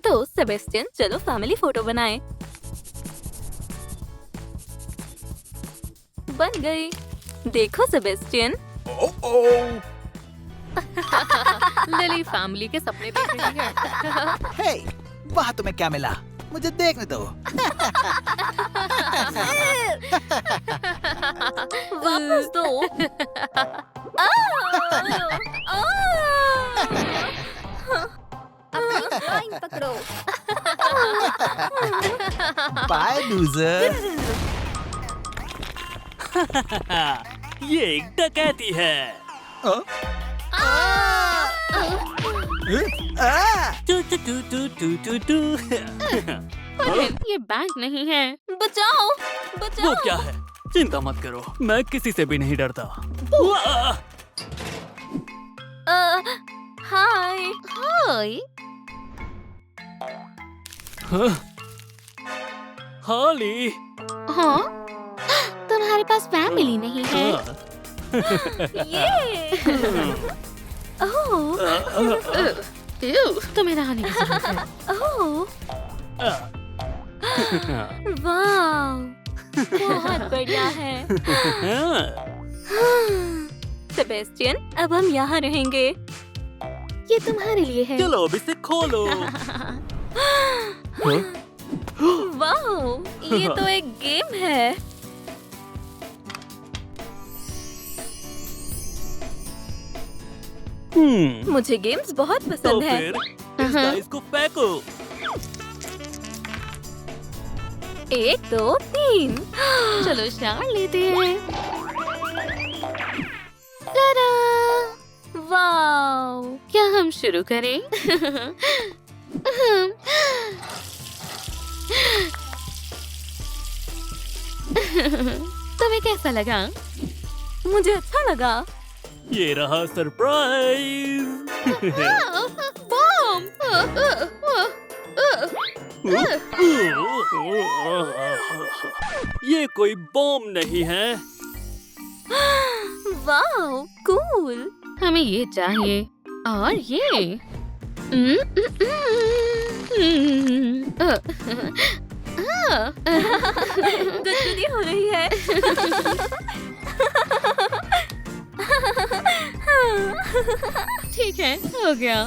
तो सेबेस्टियन, चलो family photo बनाएं। बन गई। देखो सेबेस्टियन। लिली फैमिली के सपने देख रही है। हे, वहाँ तुम्हें क्या मिला? मुझे देखने दो। वापस दो। अपनी लाइन पकड़ो। Bye loser. ये एक डकैती है। Two two two two two two two. ये बैंक नहीं है। बचाओ, वो बचाओ। क्या है? चिंता मत करो, मैं किसी से भी नहीं डरता। हाय। हाय। हाँ? हॉली। हाँ? तुम्हारे पास फैमिली नहीं है? हाँ। ये। ओह, तुम्हें रहने की जरूरत है। ओह, वाह, बहुत बढ़िया है। सेबेस्टियन, अब हम यहाँ रहेंगे। ये तुम्हारे लिए है। चलो अब इसे खोलो। वाह, ये तो एक गेम है। मुझे गेम्स बहुत तो पसंद है। फिर इस डाइस को फेंको। 1 2 3। चलो शार लेते हैं। Ta-da! वाह, क्या हम शुरू करें? तुम्हें कैसा लगा? मुझे अच्छा लगा। ये रहा सरप्राइज। बम! ये कोई बम नहीं है। वाह, कूल। हमें ये चाहिए और ये। गुदगुदी हो रही है। ठीक है, हो गया।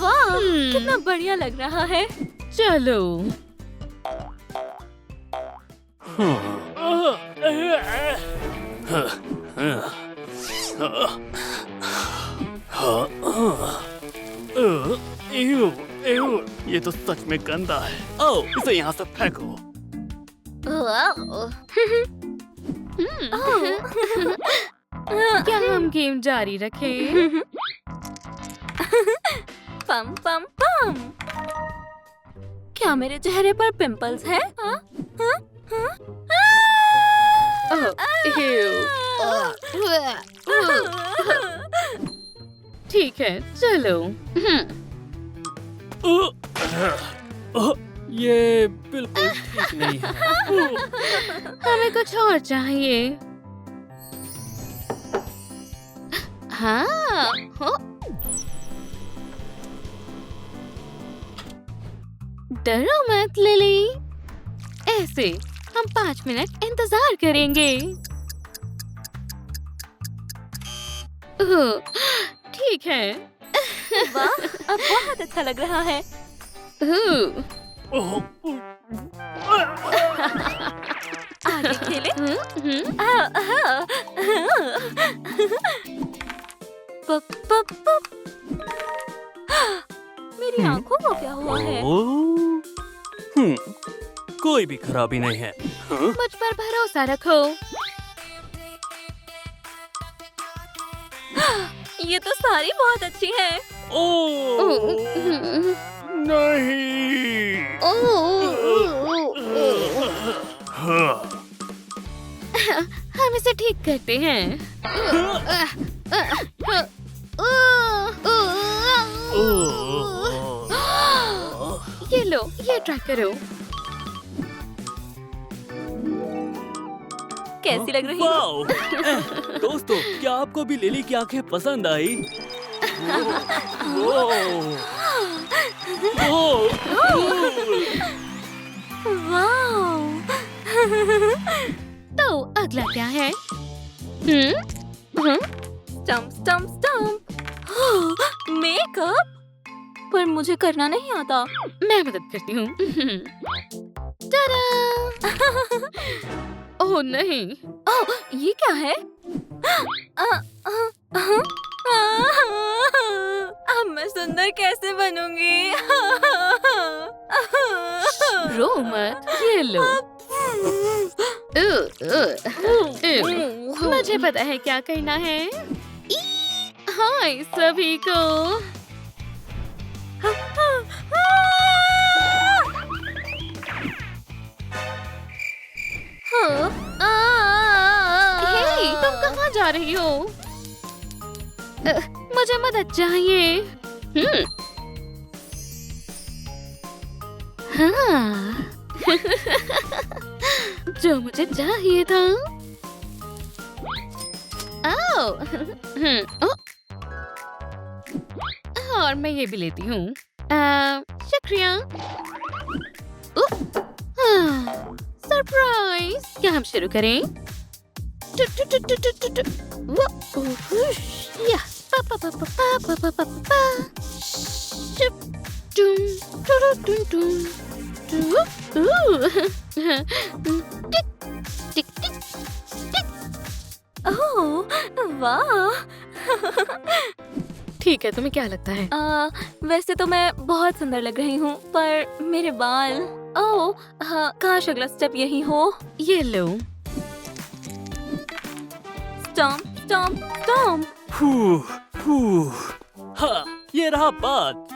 वाह, कितना बढ़िया लग रहा है। चलो। ये तो सच में गंदा है। ओ, इसे यहाँ से फेंको। क्या हम गेम जारी रखें? पम पम पम। क्या मेरे चेहरे पर पिंपल्स हैं? हाँ? हाँ? हाँ? ठीक है, चलो। ये बिल्कुल ठीक नहीं है। हमें कुछ और चाहिए। हाँ, डरो मत लिली। ऐसे हम 5 मिनट इंतजार करेंगे। ओह, ठीक है। वाह, अब बहुत अच्छा लग रहा है। आगे खेले। पप पप पप। मेरी आंखों को क्या हुआ है? कोई भी खराबी नहीं है। मुझ पर भरोसा रखो। ये तो सारी बहुत अच्छी है। नहीं। हम इसे ठीक करते हैं। ये लो, ये ट्राई करो। कैसी लग रही है? वाओ! दोस्तों, क्या आपको भी लिली की आंखें पसंद आई? ओह! ओह! तो अगला क्या है? Stump stump stump. मेकअप? पर मुझे करना नहीं आता। मैं मदद करती हूँ। टाडा! ओह नहीं, ओह, ये क्या है? अब मैं सुंदर कैसे बनूंगी? रो मत, ये लो। मुझे पता है क्या करना है। हाय सभी को। हे, तुम कहाँ जा रही हो? मुझे मदद चाहिए। हाँ। जो मुझे चाहिए था। और मैं ये भी लेती हूँ। शुक्रिया। सरप्राइज। क्या हम शुरू करें? ओह, वाह। ठीक है, तुम्हें क्या लगता है? वैसे तो मैं बहुत सुंदर लग रही हूँ, पर मेरे बाल। ओह, हाँ, काश अगला स्टेप यही हो। ये लो। Stomp stomp stomp. हाँ, ये रहा बात।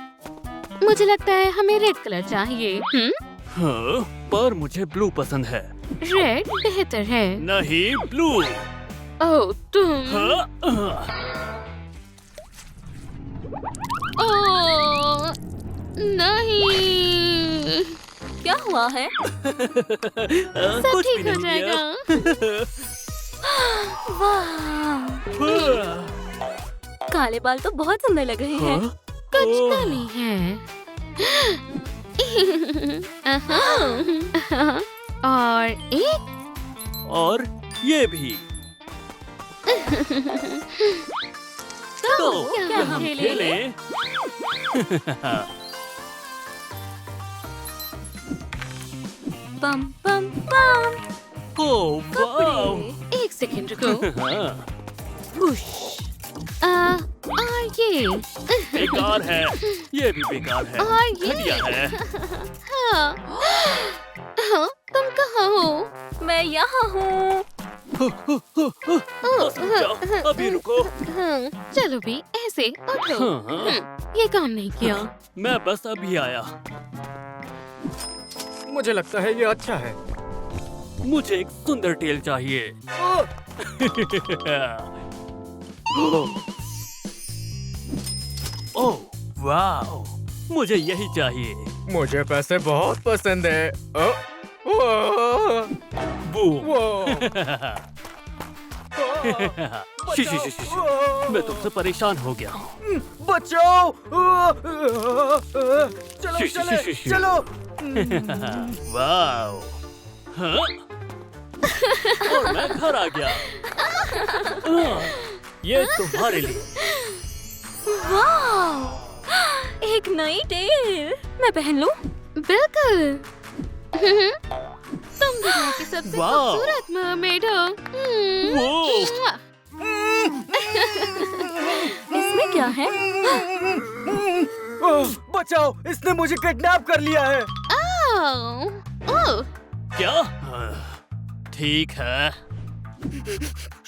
मुझे लगता है हमें रेड कलर चाहिए। हाँ, पर मुझे ब्लू पसंद है। रेड बेहतर है। नहीं, ब्लू। ओह, तुम। हाँ, ओह, नहीं। क्या हुआ है? सब कुछ ठीक भी हो नहीं जाएगा। वाह, किया। काले बाल तो बहुत सुंदर लग रहे हैं। हाँ? कुछ ओह, कमी है। और एक। और ये भी। तो क्या हम खेलें? बम बम बम। ओह, वाओ। एक सेकंड रुको। हाँ, पुश। और ये। बेकार है। ये भी बेकार है। और ये। घटिया है। हाँ। हाँ, तुम कहाँ हो? मैं यहाँ हूँ। बस रुक जाओ, अभी रुको। हाँ, चलो भी ऐसे उठो। हाँ, ये काम नहीं किया। मैं बस अभी आया। मुझे लगता है ये अच्छा है। मुझे एक सुंदर टेल चाहिए। ओह, वाओ। मुझे यही चाहिए। मुझे पैसे बहुत पसंद है। बूम। मैं तुमसे परेशान हो गया हूँ। बचाओ! चलो चलो चलो! वाओ। हाँ? और मैं घर आ गया। ये तुम्हारे लिए। वाह, एक नई टेल। मैं पहन लूं? बिल्कुल। तुम दुनिया की सबसे वाह। खूबसूरत मरमेड हो। वो। इसमें क्या है? बचाओ! इसने मुझे किडनैप कर लिया है। ओह, क्या? ठीक है।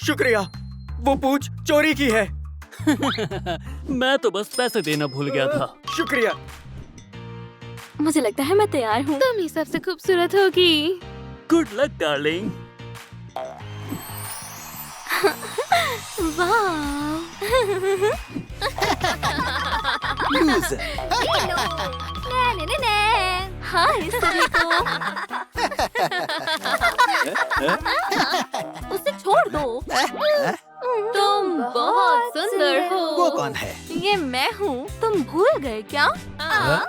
शुक्रिया। वो पूंछ चोरी की है। मैं तो बस पैसे देना भूल गया था। शुक्रिया। मुझे लगता है मैं तैयार हूँ। तुम ही सबसे खूबसूरत होगी। Good luck darling. वाह। लूजर। हाय सभी को। उसे छोड़ दो। तुम बहुत सुंदर हो। वो कौन है? ये मैं हूँ। तुम भूल गए क्या? हाँ?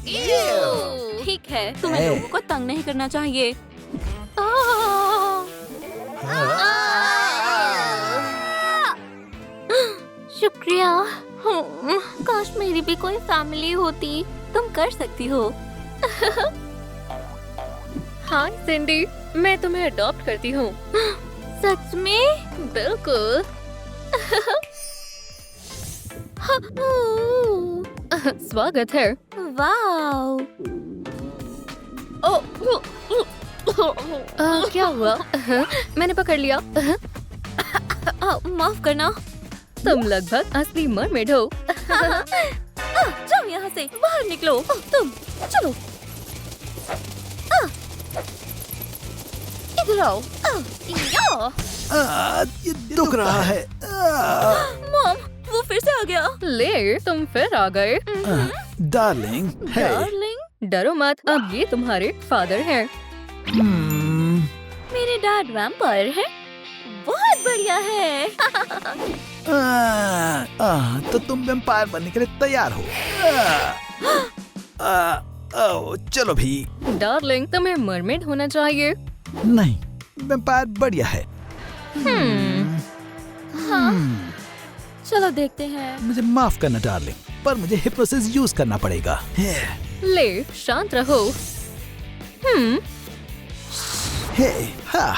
ठीक है, तुम्हें ए। लोगों को तंग नहीं करना चाहिए। शुक्रिया। काश मेरी भी कोई फैमिली होती। तुम कर सकती हो। हाय सिंडी, मैं तुम्हें अडॉप्ट करती हूँ। सच में? बिल्कुल। स्वागत है। वाओ। क्या हुआ? मैंने पकड़ लिया। माफ करना। तुम लगभग असली मरमेड हो। जाओ यहाँ से, बाहर निकलो। तुम चलो। इधर आओ। ये दुख रहा है। मॉम, वो फिर से आ गया। ले, तुम फिर आ गए। डार्लिंग, है। डार्लिंग, डरो मत, अब ये तुम्हारे फादर हैं। मेरे डैड वैम्पायर है। बहुत बढ़िया है। तो तुम वेम्पायर बनने के लिए तैयार हो। चलो भी। डार्लिंग, तुम्हें मरमेड होना चाहिए। नहीं, वेम्पायर बढ़िया है। चलो देखते हैं। मुझे माफ करना डार्लिंग, पर मुझे हिप्नोसिस यूज करना पड़ेगा। ले, शांत रहो। हे, हाँ,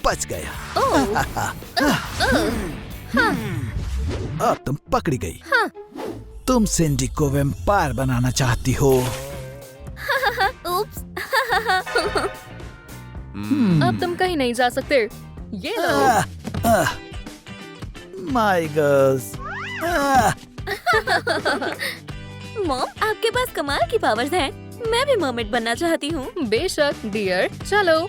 बच गया। अब तुम पकड़ी गई। तुम सिंडी को वेम्पायर बनाना चाहती हो। उप्स। अब तुम कहीं नहीं जा सकते। ये लो। My girls. मॉम, आपके पास कमाल की पावर्स हैं। मैं भी मर्मेड बनना चाहती हूँ। बेशक डियर, चलो।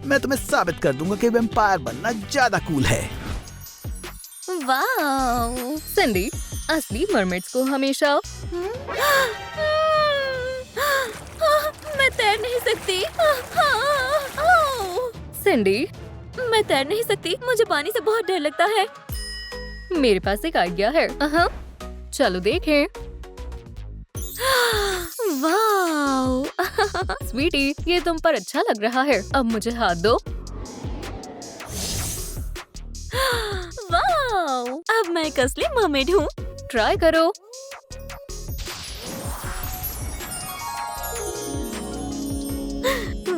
मैं तुम्हें साबित कर दूंगा कि वेम्पायर बनना ज्यादा कूल है। वाओ। सिंडी, असली मरमेड्स को हमेशा मैं तैर नहीं सकती। सिंडी, मैं तैर नहीं सकती। मुझे पानी से बहुत डर लगता है। मेरे पास एक आइडिया है। चलो देखें। वाओ। स्वीटी, ये तुम पर अच्छा लग रहा है। अब मुझे हाथ दो। वाओ, अब मैं एक असली मर्मेड हूँ। ट्राई करो।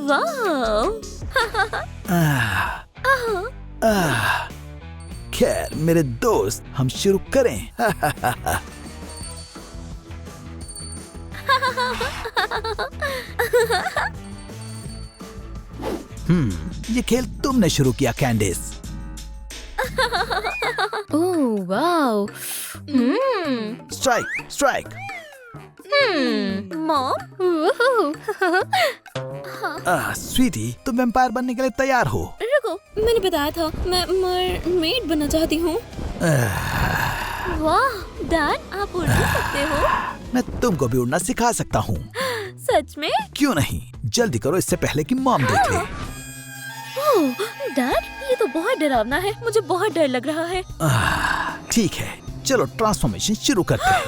वाओ। खैर मेरे दोस्त, हम शुरू करें। ये खेल तुमने शुरू किया Candice. Oh wow. Strike, strike. Mom, sweetie, तुम वेम्पायर बनने के लिए तैयार हो। रुको, मैंने बताया था मैं मरमेड बनना चाहती हूँ। वाह, डैड, आप उड़ भी सकते हो। मैं तुमको भी उड़ना सिखा सकता हूँ। सच में? क्यों नहीं, जल्दी करो इससे पहले कि मॉम देख ले। ओह, डैड, ये तो बहुत डरावना है। मुझे बहुत डर लग रहा है। ठीक है, चलो ट्रांसफॉर्मेशन शुरू करते हैं।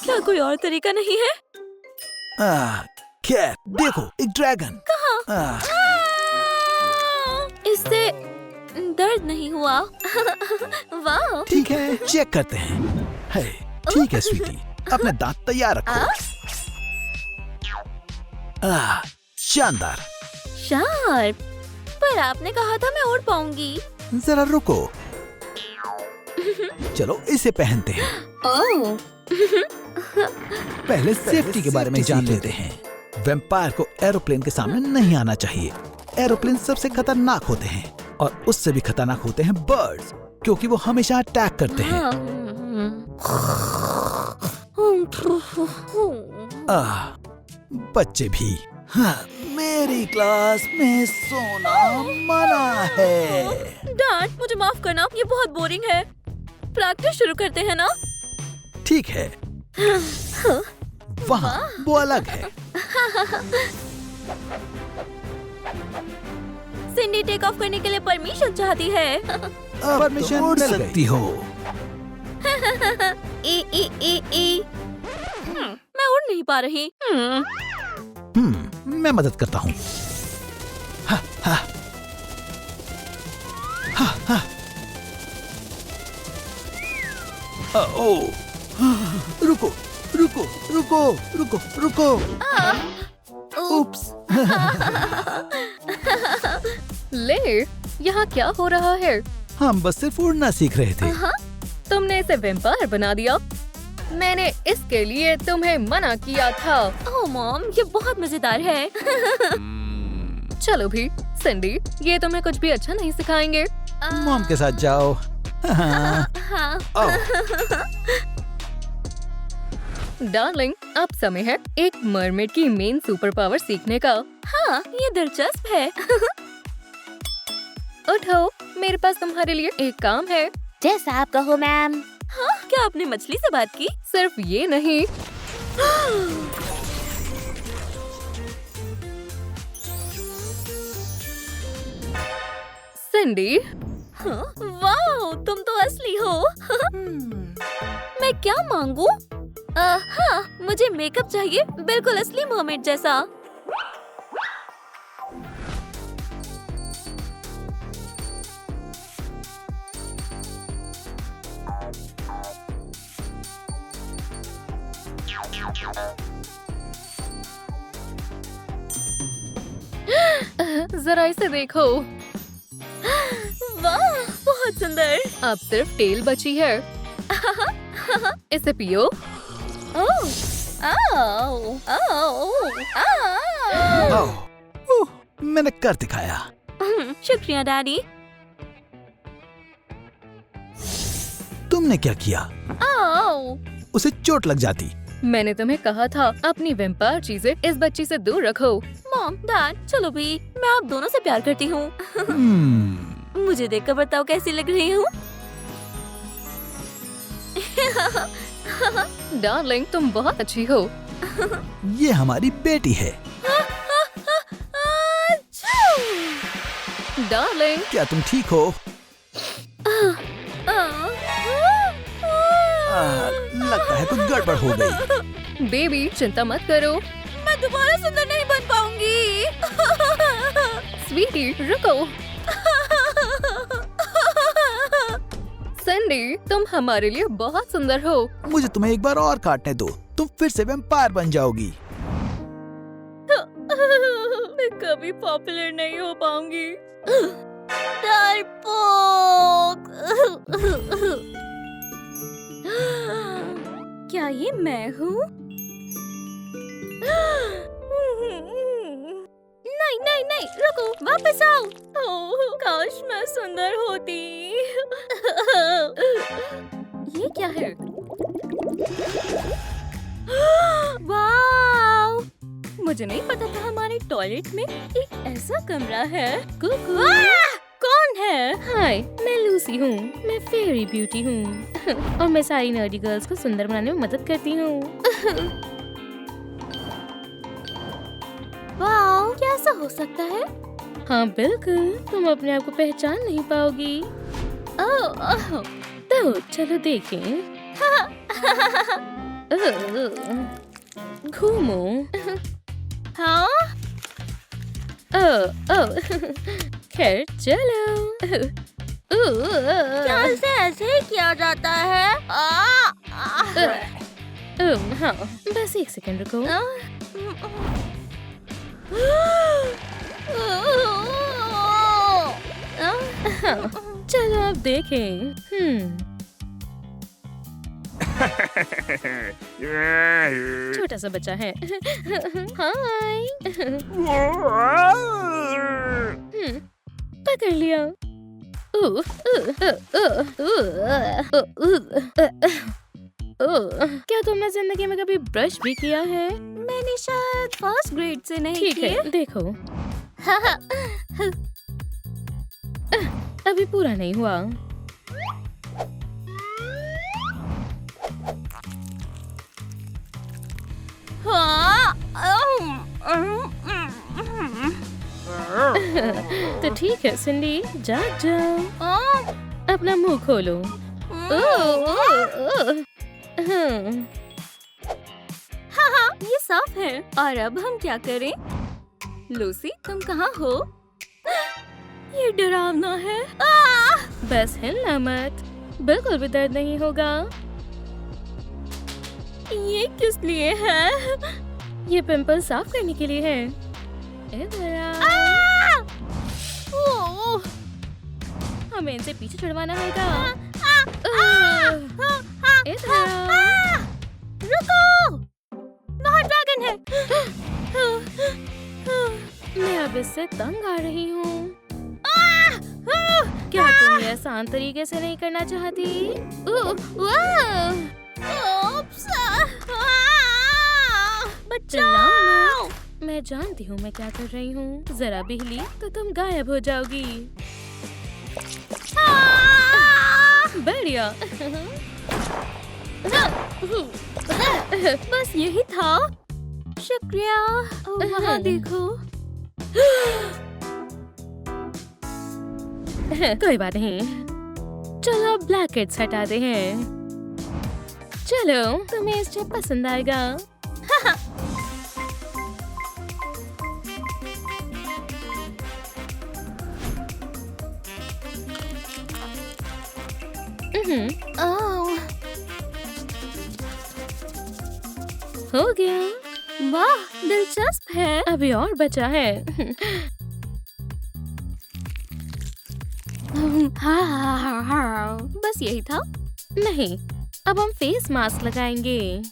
क्या कोई और तरीका नहीं है? खैर देखो, एक ड्रैगन। कहाँ? इससे दर्द नहीं हुआ। वाह। ठीक है, चेक करते हैं। है, ठीक है स्वीटी, अपने दांत तैयार रखो। शानदार। शार्प। पर आपने कहा था मैं उड़ पाऊंगी। जरा रुको। चलो इसे पहनते हैं। ओह। पहले सेफ्टी के बारे में जान लेते हैं। वेम्पायर को एरोप्लेन के सामने नहीं आना चाहिए। एरोप्लेन सबसे खतरनाक होते हैं और उससे भी खतरनाक होते हैं बर्ड्स, क्योंकि वो हमेशा अटैक करते हैं। बच्चे भी। हाँ, मेरी क्लास में सोना मना है। डैड, मुझे माफ करना, ये बहुत बोरिंग है। प्रैक्टिस शुरू करते हैं ना? ठीक है। वहाँ वो अलग है। सिंडी टेक ऑफ करने के लिए परमिशन चाहती है। परमिशन मिल सकती हो। मैं उड़ नहीं नहीं पा रही। मैं मदद करता हूँ। हा, हा, हा, हा। ओ, रुको रुको रुको रुको रुको। उप्स। ले, यहाँ क्या हो रहा है? हम बस सिर्फ उड़ना सीख रहे थे। तुमने इसे वेम्पायर बना दिया। मैंने इसके लिए तुम्हें मना किया था। ओह मॉम, ये बहुत मजेदार है। चलो भी, सिंडी, ये तुम्हें कुछ भी अच्छा नहीं सिखाएंगे। मॉम के साथ जाओ। हाँ। हाँ। ओ, डार्लिंग, अब समय है एक मरमेड की मेन सुपर पावर सीखने का। हाँ, ये दिलचस्प है। उठो, मेरे पास तुम्हारे लिए एक काम है। जैसा आप कहो मैम। हाँ, क्या आपने मछली से बात की? सिर्फ ये नहीं, सिंडी, हाँ? वाह, तुम तो असली हो। मैं क्या मांगू? हाँ, मुझे मेकअप चाहिए, बिल्कुल असली मर्मेड जैसा। जरा इसे देखो। वाह, बहुत सुंदर। अब सिर्फ टेल बची है। इसे पियो। ओह, आओ, आओ, आओ। ओह, मैंने कर दिखाया। शुक्रिया डैडी। तुमने क्या किया? आओ। उसे चोट लग जाती। मैंने तुम्हें कहा था अपनी वेम्पायर चीजें इस बच्ची से दूर रखो। मॉम, डैड, चलो भी, मैं आप दोनों से प्यार करती हूँ। मुझे देखकर बताओ कैसी लग रही हूँ। डार्लिंग, तुम बहुत अच्छी हो। ये हमारी बेटी है। डार्लिंग, क्या तुम ठीक हो? लगता है कुछ गड़बड़ हो गई। बेबी, चिंता मत करो। मैं दोबारा सुंदर नहीं बन पाऊंगी। स्वीटी, रुको। सिंडी, तुम हमारे लिए बहुत सुंदर हो। मुझे तुम्हें एक बार और काटने दो, तुम फिर से वैम्पायर बन जाओगी। मैं कभी पॉपुलर नहीं हो पाऊंगी। क्या ये मैं हूँ? नहीं नहीं नहीं, रुको, वापस आओ। ओह, काश मैं सुंदर होती। ये क्या है? वाव! मुझे नहीं पता था हमारे टॉयलेट में एक ऐसा कमरा है। कुकू, कौन है? हाय, मैं लूसी हूँ। मैं फेरी ब्यूटी हूँ और मैं सारी नर्डी गर्ल्स को सुंदर बनाने में मदद करती हूँ। वाव, क्या ऐसा हो सकता है? हाँ बिल्कुल, तुम अपने आप को पहचान नहीं पाओगी। ओह, तो चलो देखें। घूमो। हाँ? खैर चलो। क्या इसे ऐसे ही किया जाता है? हाँ, बस एक सेकंड रुको। हाँ, चलो आप देखें। छोटा सा बच्चा है। हाय। पकड़ लिया। क्या तुमने जिंदगी में कभी ब्रश भी किया है? मैंने शायद फर्स्ट ग्रेड से नहीं ठीक किए। है, देखो। अभी पूरा नहीं हुआ। तो ठीक है सिंडी, जाग जाओ। अपना मुंह खोलो। हाँ। हाँ हाँ, ये साफ है। और अब हम क्या करें? लूसी, तुम कहाँ हो? ये डरावना है। बस हिलना मत, बिल्कुल भी दर्द नहीं होगा। ये किस लिए है? ये पिंपल साफ करने के लिए है। इधर आ। ओह, हमें इनसे पीछे छुड़वाना होगा। इधर आ। रुको, वहाँ ड्रैगन है। मैं अब इससे तंग आ रही हूँ। क्या तुम ये आसान तरीके से नहीं करना चाहती? ओप्स, चिल्लाओ मत। मैं जानती हूँ मैं क्या कर रही हूँ। जरा भी हिली तो तुम गायब हो जाओगी। बढ़िया। बस यही था। शुक्रिया। वहाँ देखो। कोई बात नहीं, चलो अब ब्लैक किड्स हटाते हैं। चलो, तुम्हें इस चीज पसंद आएगा। ओह, हो गया। वाह, दिलचस्प है। अभी और बचा है। बस यही था। नहीं, अब हम फेस मास्क लगाएंगे।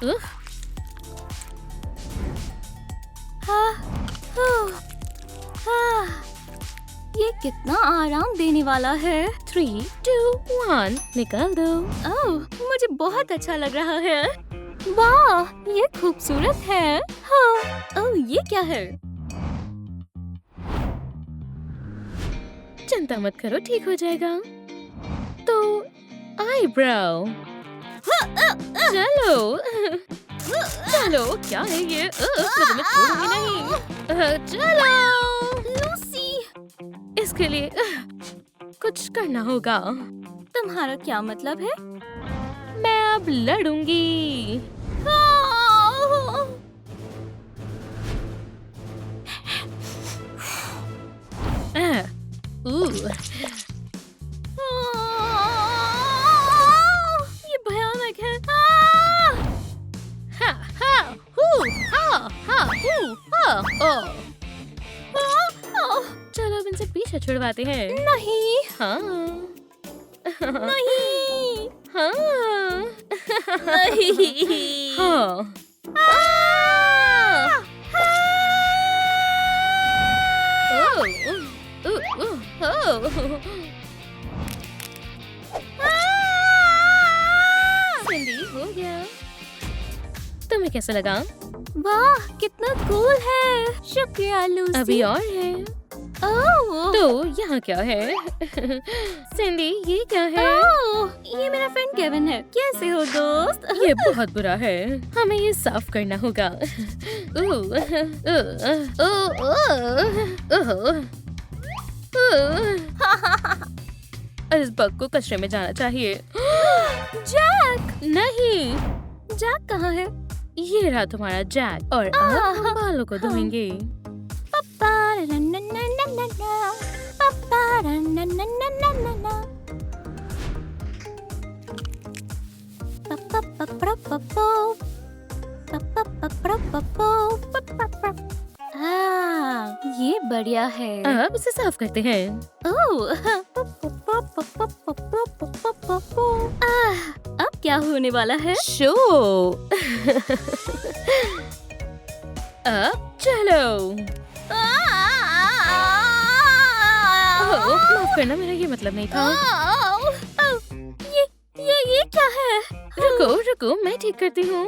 उफ। ये कितना आराम देने वाला है। 3, 2, 1, निकल दो। ओह, मुझे बहुत अच्छा लग रहा है। वाह, ये खूबसूरत है। हाँ, ओह, ये क्या है? चिंता मत करो, ठीक हो जाएगा। तो आईब्रो। चलो चलो, क्या है ये? मैं तुम्हें छोड़ूंगी नहीं। चलो, लूसी, इसके लिए कुछ करना होगा। तुम्हारा क्या मतलब है? मैं अब लड़ूंगी। ये भयानक है। हा हा हू हा हा हू हा ओ। चलो अब इनसे पीछे छुड़वाते हैं। नहीं, हाँ नहीं, हाँ नहीं। हाँ। सिंडी, हो गया। तुम्हें कैसा लगा? वाह, कितना कूल है। शुक्रिया लूसी। अभी और है। ओह, तो यहाँ क्या है? सिंडी, ये क्या है? ओह, ये मेरा फ्रेंड केविन है। कैसे हो दोस्त? ये बहुत बुरा है, हमें ये साफ करना होगा। इस बग को कचरे में जाना चाहिए। जैक, नहीं, जैक कहाँ है? ये रहा तुम्हारा जैक। और अब हम बालों को धोएंगे। ये बढ़िया है। अब इसे साफ करते हैं। अब क्या होने वाला है? शो। अब चलो। माफ करना, मेरा ये मतलब नहीं था। ये क्या है? रुको रुको, मैं ठीक करती हूँ।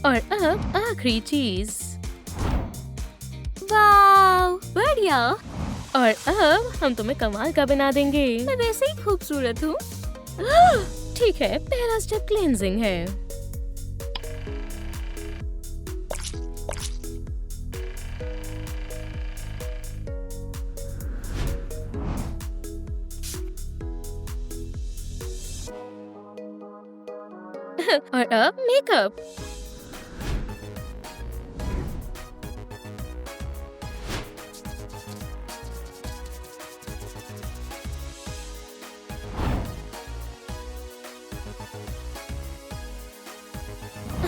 और अब आखिरी चीज। वाह, वाव, बढ़िया। और अब हम तुम्हें कमाल का बना देंगे। मैं वैसे ही खूबसूरत हूँ। ठीक है, पहला स्टेप क्लेंजिंग है। और अब मेकअप।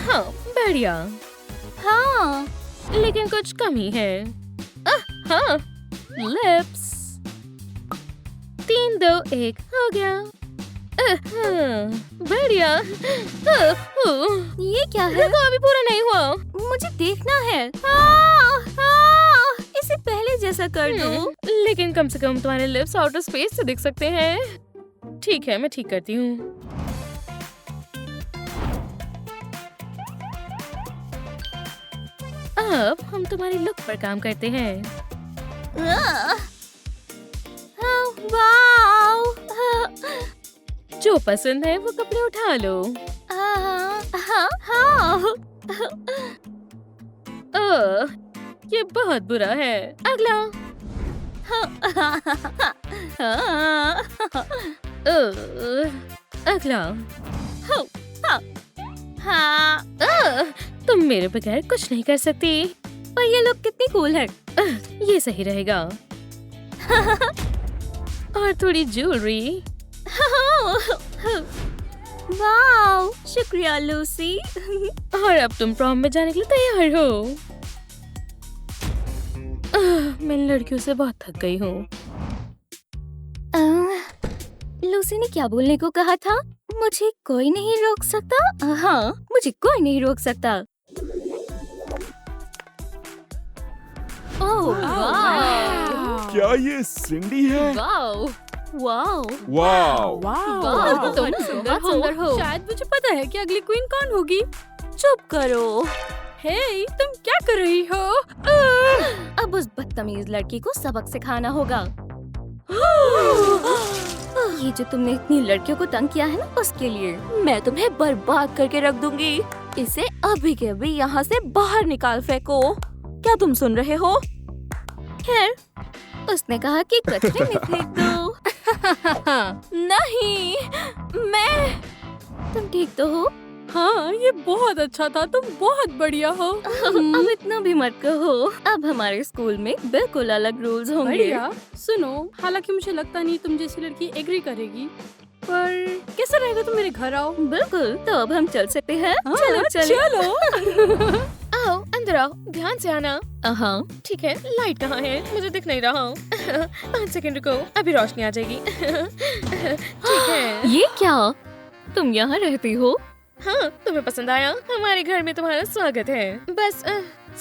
हाँ, बढ़िया। हाँ, लेकिन कुछ कमी है। हाँ, लिप्स। 3, 2, 1 हो गया। बढ़िया। ये क्या है? रुको, अभी पूरा नहीं हुआ। मुझे देखना है। इसे पहले जैसा कर दो। लेकिन कम से कम तुम्हारे लिप्स आउटर स्पेस से दिख सकते हैं। ठीक है, मैं ठीक करती हूँ। अब हम तुम्हारी लुक पर काम करते हैं। वाव, जो पसंद है वो कपड़े उठा लो। हाँ। ये बहुत बुरा है। अगला। अगला। हाँ, तुम मेरे बगैर कुछ नहीं कर सकती। पर ये लोग कितनी कूल है। ये सही रहेगा। और थोड़ी ज्वेलरी। वाव, शुक्रिया लूसी। और अब तुम प्रॉम में जाने के लिए तैयार हो। मैं लड़कियों से बहुत थक गई हूँ। लूसी ने क्या बोलने को कहा था? मुझे कोई नहीं रोक सकता। हाँ, मुझे कोई नहीं रोक सकता। ओह वाव, क्या ये सिंडी है? वाओ, वाव, वाओ! वाओ, तुम बहुत सुंदर हो। शायद मुझे पता है कि अगली क्वीन कौन होगी। चुप करो। हे, तुम क्या कर रही हो? अब उस बदतमीज लड़की को सबक सिखाना होगा। ये जो तुमने इतनी लड़कियों को तंग किया है ना, उसके लिए मैं तुम्हें बर्बाद करके रख दूंगी। इसे अभी के अभी यहाँ से बाहर निकाल फेंको। क्या तुम सुन रहे हो? खैर, उसने कहा कि कचरे में फेंक दो। नहीं, मैं। तुम ठीक तो हो? हाँ, ये बहुत अच्छा था। तुम बहुत बढ़िया हो। अब इतना भी मत कहो। अब हमारे स्कूल में बिल्कुल अलग रूल्स होंगे। बढ़िया। सुनो, हालांकि मुझे लगता नहीं तुम जैसी लड़की एग्री करेगी, पर कैसा रहेगा तुम मेरे घर आओ? बिल्कुल, तो अब हम चल सकते हैं। हाँ, चलो चलो। चलो। आओ, अंदर आओ, ध्यान से आना। हाँ, ठीक है, लाइट कहाँ है? मुझे दिख नहीं रहा। 5 सेकंड रुको, अभी रोशनी आ जाएगी। ठीक है। ये क्या? तुम यहाँ रहती हो? हाँ, तुम्हें पसंद आया? हमारे घर में तुम्हारा स्वागत है। बस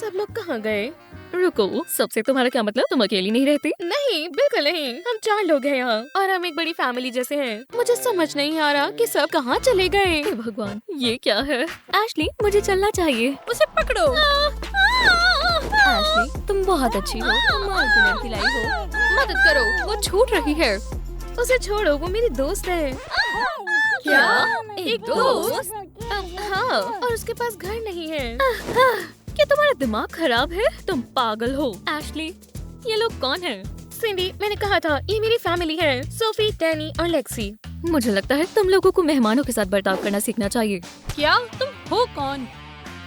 सब लोग कहाँ गए? रुको, सबसे तुम्हारा क्या मतलब? तुम अकेली नहीं रहती? नहीं, बिल्कुल नहीं। हम 4 लोग हैं यहाँ और हम एक बड़ी फैमिली जैसे हैं। मुझे समझ नहीं आ रहा कि सब कहाँ चले गए। हे भगवान, ये क्या है? एशली, मुझे चलना चाहिए। उसे पकड़ो। एशली, तुम बहुत अच्छी हो। कमाल की लड़की लाई हो। मदद करो, वो छूट रही है। उसे छोड़ो, वो मेरी दोस्त है। क्या? एक दोस्त? हाँ, और उसके पास घर नहीं है। क्या तुम्हारा दिमाग खराब है? तुम पागल हो। एशली, ये लोग कौन हैं? सिंडी, मैंने कहा था ये मेरी फैमिली है। सोफी, डैनी और लेक्सी। मुझे लगता है तुम लोगों को मेहमानों के साथ बर्ताव करना सीखना चाहिए। क्या? तुम हो कौन?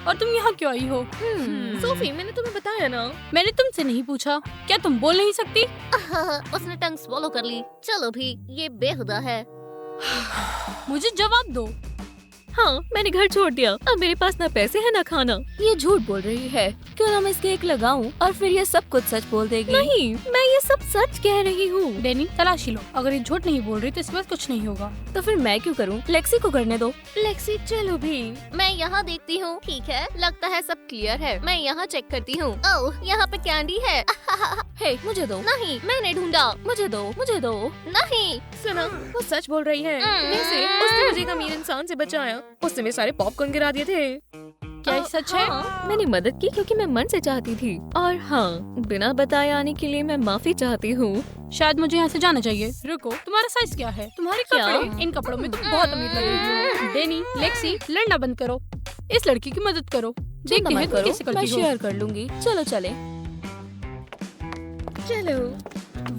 और तुम यहाँ क्यों आई हो? सोफी, मैंने तुम्हें बताया ना। मैंने तुमसे नहीं पूछा। क्या तुम बोल नहीं सकती? उसने टंग स्वॉलो कर ली। चलो भी, ये बेहुदा है। मुझे जवाब दो। हाँ, मैंने घर छोड़ दिया। अब मेरे पास ना पैसे है ना खाना। ये झूठ बोल रही है। क्यों ना मैं इसके एक लगाऊं और फिर ये सब कुछ सच बोल देगी। नहीं, मैं ये सब सच कह रही हूँ। डैनी, तलाशी लो। अगर ये झूठ नहीं बोल रही तो इस बार कुछ नहीं होगा। तो फिर मैं क्यों करूँ? लेक्सी को करने दो। लेक्सी, चलो भी। मैं यहाँ देखती हूँ। ठीक है, लगता है सब क्लियर है। मैं यहाँ चेक करती हूँ। ओह, यहाँ पे कैंडी है। हे, मुझे दो। नहीं, मैंने ढूंढा। मुझे दो, मुझे दो। नहीं। सुनो, वो सच बोल रही है। वैसे उसने मुझे एक अमीर इंसान से बचाया। उसने मेरे सारे पॉपकॉर्न गिरा दिए थे। क्या ये सच है? मैंने मदद की क्योंकि मैं मन से चाहती थी, और हाँ, बिना बताए आने के लिए मैं माफी चाहती हूँ। शायद मुझे यहाँ से जाना चाहिए। रुको, तुम्हारा साइज क्या है? तुम्हारे क्या? कपड़े, इन कपड़ों में तुम बहुत अमीर लग रही हो। डेनी, लेक्सी, लड़ना बंद करो। इस लड़की की मदद करो। देखते हैं तुम कैसे मैं करती हो। शेयर कर लूंगी। चलो चले। चलो।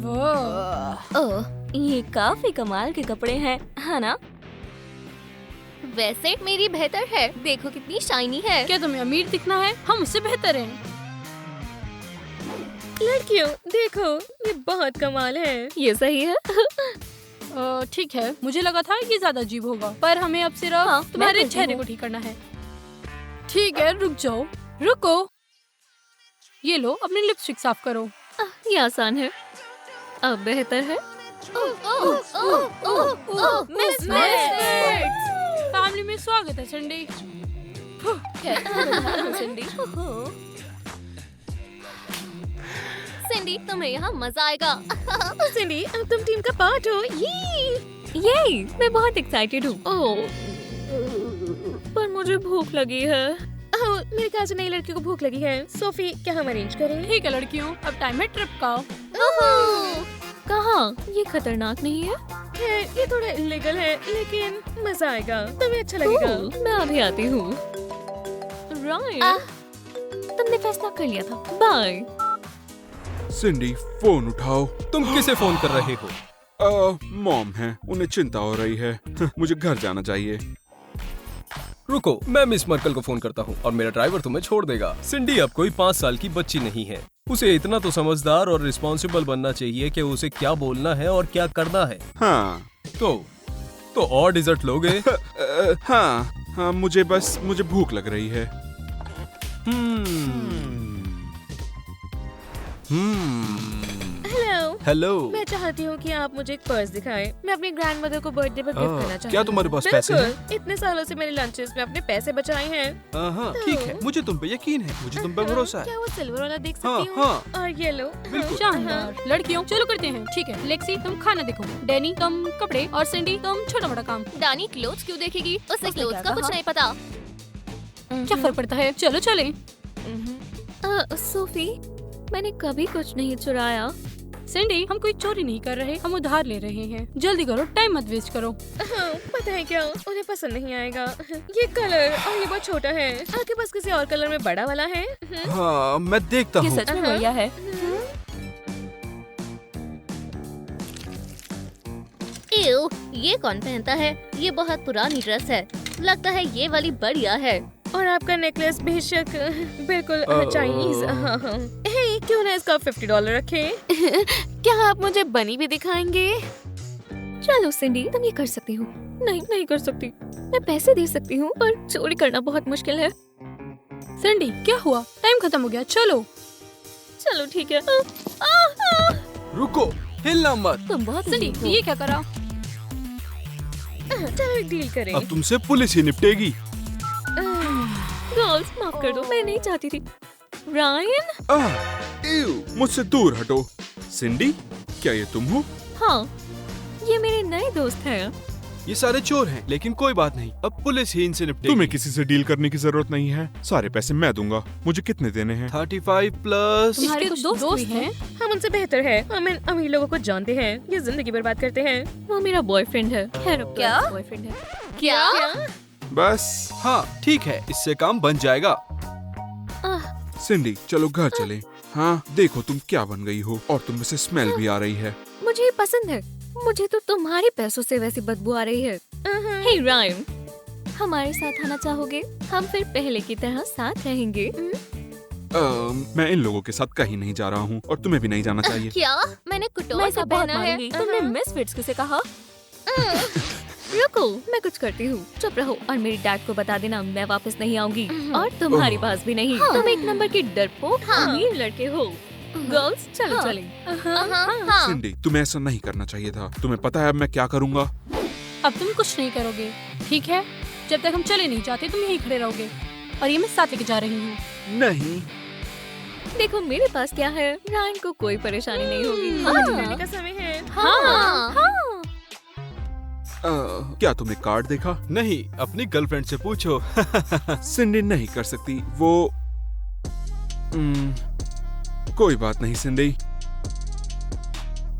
वाह, ओह, ये काफी कमाल के कपड़े हैं, है ना? वैसे मेरी बेहतर है, देखो कितनी शाइनी है। क्या तुम्हें अमीर दिखना है? हम उससे बेहतर हैं। लड़कियों देखो, ये बहुत कमाल है। ये सही है। ठीक है, मुझे लगा था ये ज्यादा अजीब होगा, पर हमें अब सिर्फ हाँ, तुम्हारे मैं करती चेहरे हूँ। को ठीक करना है। ठीक है, रुक जाओ। रुको, ये लो, अपनी लिपस्टिक साफ करो। ये आसान है। अब बेहतर है। मिस फैमिली में स्वागत है संडे। सिंडी। सिंडी, तुम्हें यहाँ मजा आएगा। सिंडी, अब तुम टीम का पार्ट हो। ये मैं बहुत एक्साइटेड हूँ। ओह, पर मुझे भूख लगी है। ओह, मेरे ख्याल से नई लड़की को भूख लगी है। सोफी, क्या हम अरेंज करें? ठीक है लड़कियों, अब टाइम है ट्रिप का। कहाँ? ये खतरनाक नहीं है? ये थोड़ा इलीगल है, लेकिन मजा आएगा। तुम्हें अच्छा लगेगा। मैं अभी आती हूँ। रायन, तुमने फैसला कर लिया था। बाय। सिंडी, फोन उठाओ। तुम किसे फोन कर रहे हो? मॉम है, उन्हें चिंता हो रही है। मुझे घर जाना चाहिए। रुको, मैं मिस मर्कल को फोन करता हूँ और मेरा ड्राइवर तुम्हें छोड़ देगा। सिंडी अब कोई 5 साल की बच्ची नहीं है। उसे इतना तो समझदार और रिस्पॉन्सिबल बनना चाहिए कि उसे क्या बोलना है और क्या करना है। हाँ तो और डिजर्ट लोगे? हाँ, मुझे भूख लग रही है। हेलो। मैं चाहती हूँ कि आप मुझे एक पर्स दिखाएं। मैं अपनी ग्रैंडमदर को बर्थडे पर गिफ्ट करना चाहती हूँ। क्या तुम्हारे पास पैसे हैं? बिल्कुल। इतने सालों से मैंने लंचेस में अपने पैसे बचाए हैं। हाँ, ठीक है, मुझे तुम पे यकीन है, मुझे तुम पे भरोसा है। क्या वो सिल्वर वाला देख हाँ, सकती हूँ? हाँ। और ये लो। शानदार। लड़कियों, चलो करते हैं। ठीक है, लेक्सी तुम खाना देखो, डैनी तुम कपड़े, और सिंडी तुम छोटा बड़ा काम। डानी क्लोथ्स क्यों देखेगी? उसे उसने क्लोथ्स क्या का कुछ कहा? नहीं पता। क्या फर्क पड़ता है? चलो चले। सोफी, मैंने कभी कुछ नहीं चुराया। सिंडी, हम कोई चोरी नहीं कर रहे, हम उधार ले रहे हैं। जल्दी करो, टाइम मत वेस्ट करो। पता है क्या, उन्हें पसंद नहीं आएगा ये कलर, और ये बहुत छोटा है। आपके पास किसी और कलर में बड़ा वाला है? हाँ, मैं देखता ये हूँ। सच में बढ़िया है। एव, ये कौन पहनता है? ये बहुत पुरानी ड्रेस है। लगता है ये वाली बढ़िया है। और आपका नेकलेस बेशक बिल्कुल चाइनीज। हे, क्यों ना इसका $50 रखे? क्या आप मुझे बनी भी दिखाएंगे? चलो सिंडी, तुम ये कर सकती हो। नहीं कर सकती। मैं पैसे दे सकती हूँ, पर चोरी करना बहुत मुश्किल है। सिंडी, क्या हुआ? टाइम खत्म हो गया, चलो। चलो ठीक है। रुको, हिलना मत। तुम बहुत सिंडी, अजीब हो। ये क्या करा? चलो एक डील करें। अब तुमसे पुलिस ही निपटेगी। गर्ल्स, माफ कर दो, मैं नहीं चाहती थी। रायन? मुझसे दूर हटो। सिंडी, क्या ये तुम हो? हाँ, ये मेरे नए दोस्त हैं। ये सारे चोर हैं, लेकिन कोई बात नहीं, अब पुलिस ही इनसे निपटेगी। तुम्हें किसी से डील करने की जरूरत नहीं है। सारे पैसे मैं दूंगा। मुझे कितने देने हैं? 35 प्लस। तुम्हारे इसके कुछ दोस्त भी हैं? हम उनसे बेहतर है। हम इन अमीर लोगों को जानते हैं, ये जिंदगी बर्बाद करते हैं। वो मेरा बॉयफ्रेंड है। क्या? बॉयफ्रेंड है? क्या? बस। हाँ, ठीक है, इससे काम बन जाएगा। सिंडी, चलो घर चले। हाँ, देखो तुम क्या बन गई हो, और तुम में से स्मेल भी आ रही है। मुझे ये पसंद है। मुझे तो तुम्हारे पैसों से वैसी बदबू आ रही है। हे रायन, हमारे साथ आना चाहोगे? हम फिर पहले की तरह साथ रहेंगे। मैं इन लोगों के साथ कहीं नहीं जा रहा हूँ, और तुम्हें भी नहीं जाना चाहिए। क्या? मैंने मैं कुटोर इसे सा बहुत पहना है। मानूंगी। तुमने मिसफिट्स किसे कहा? रुको, मैं कुछ करती हूँ। चुप रहो और मेरी डैड को बता देना मैं वापस नहीं आऊंगी, और तुम्हारे पास भी नहीं। तुम एक नंबर के डरपोक अमीर लड़के हो। गर्ल्स, चलो चलें। सिंडी, तुम्हें ऐसा नहीं करना चाहिए था। तुम्हें पता है अब मैं क्या करूँगा? अब तुम कुछ नहीं करोगे, ठीक है? जब तक हम चले नहीं जाते तुम यहीं खड़े रहोगे, और ये मैं साथ लेके जा रही हूँ। नहीं। देखो मेरे पास क्या है, रायन को कोई परेशानी नहीं होगी। हाँ। आज जाने का समय है। हाँ। क्या तुमने कार्ड देखा? नहीं, अपनी गर्लफ्रेंड से पूछो। सिंडी नहीं कर सकती वो। कोई बात नहीं सिंडी,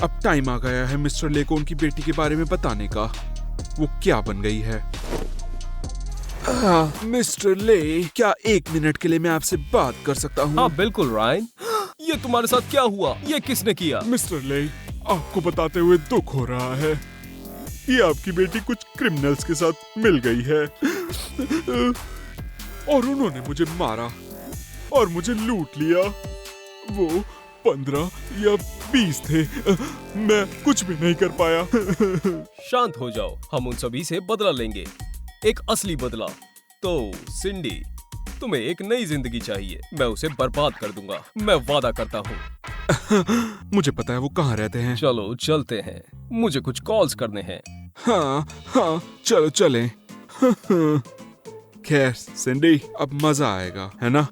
अब टाइम आ गया है मिस्टर ले को उनकी बेटी के बारे में बताने का। वो क्या बन गई है। मिस्टर ले, क्या 1 मिनट के लिए मैं आपसे बात कर सकता हूँ? हाँ बिल्कुल रायन। ये तुम्हारे साथ क्या हुआ? ये किसने किया? मिस्टर ले, आपको बताते हुए दुख हो रहा है। ये आपकी बेटी कुछ क्रिमिनल्स के साथ मिल गई है और उन्होंने मुझे मारा और मुझे लूट लिया। वो 15 या 20 थे। मैं कुछ भी नहीं कर पाया। शांत हो जाओ, हम उन सभी से बदला लेंगे, एक असली बदला। तो सिंडी, तुम्हें एक नई जिंदगी चाहिए, मैं उसे बर्बाद कर दूंगा, मैं वादा करता हूँ। मुझे पता है वो कहाँ रहते हैं। चलो चलते हैं, मुझे कुछ कॉल्स करने हैं। हाँ, चलो चलें। खैर सिंडी, अब मजा आएगा, है ना?